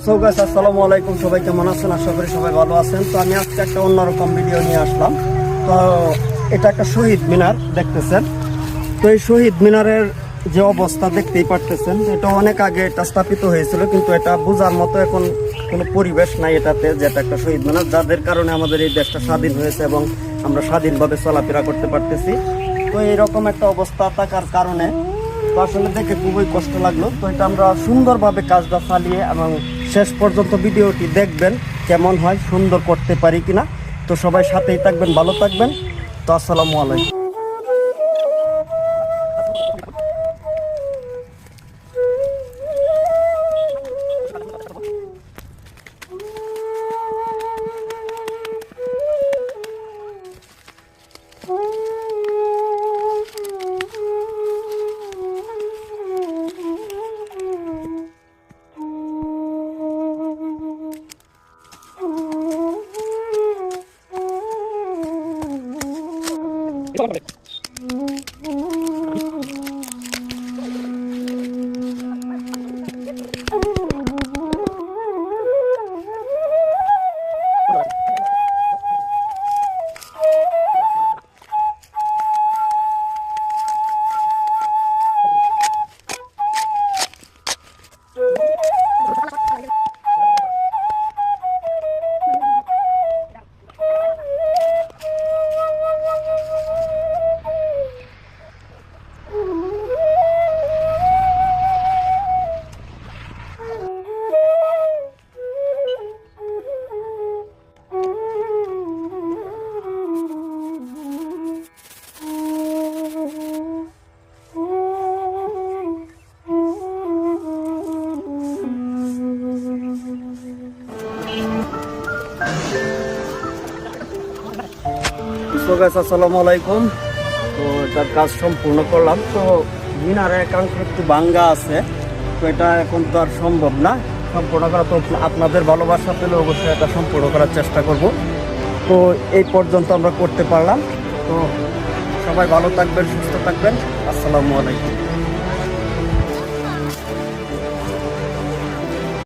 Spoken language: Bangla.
সো গাইস আসসালামু আলাইকুম, সবাই কেমন আছেন? আশা করি সবাই ভালো আছেন। তো আমি আজকে একটা অন্যরকম ভিডিও নিয়ে আসলাম। তো এটা একটা শহীদ মিনার দেখতেছেন। তো এই শহীদ মিনারের যে অবস্থা দেখতেই পারতেছেন, এটা অনেক আগে এটা স্থাপিত হয়েছিল, কিন্তু এটা বোঝার মতো এখন কোনো পরিবেশ নাই এটাতে, যেটা একটা শহীদ মিনার, যাদের কারণে আমাদের এই দেশটা স্বাধীন হয়েছে এবং আমরা স্বাধীনভাবে চলাফেরা করতে পারতেছি। তো এইরকম একটা অবস্থা থাকার কারণে তো আসলে দেখে খুবই কষ্ট লাগলো। তো এটা আমরা সুন্দরভাবে কাজটা চালিয়ে এবং শেষ পর্যন্ত ভিডিওটি দেখবেন কেমন হয়, সুন্দর করতে পারি কিনা। তো সবাই সাথেই থাকবেন, ভালো থাকবেন। তো আসসালামু আলাইকুম। আসসালামু আলাইকুম। তো এটার কাজ সম্পূর্ণ করলাম। তো মিনারের একাংশ একটু ভাঙ্গা আছে, তো এটা এখন তো আর সম্ভব না সম্পূর্ণ করা। তো আপনাদের ভালোবাসা পেলে অবশ্যই এটা সম্পূর্ণ করার চেষ্টা করব। তো এই পর্যন্ত আমরা করতে পারলাম। তো সবাই ভালো থাকবেন, সুস্থ থাকবেন। আসসালামু আলাইকুম।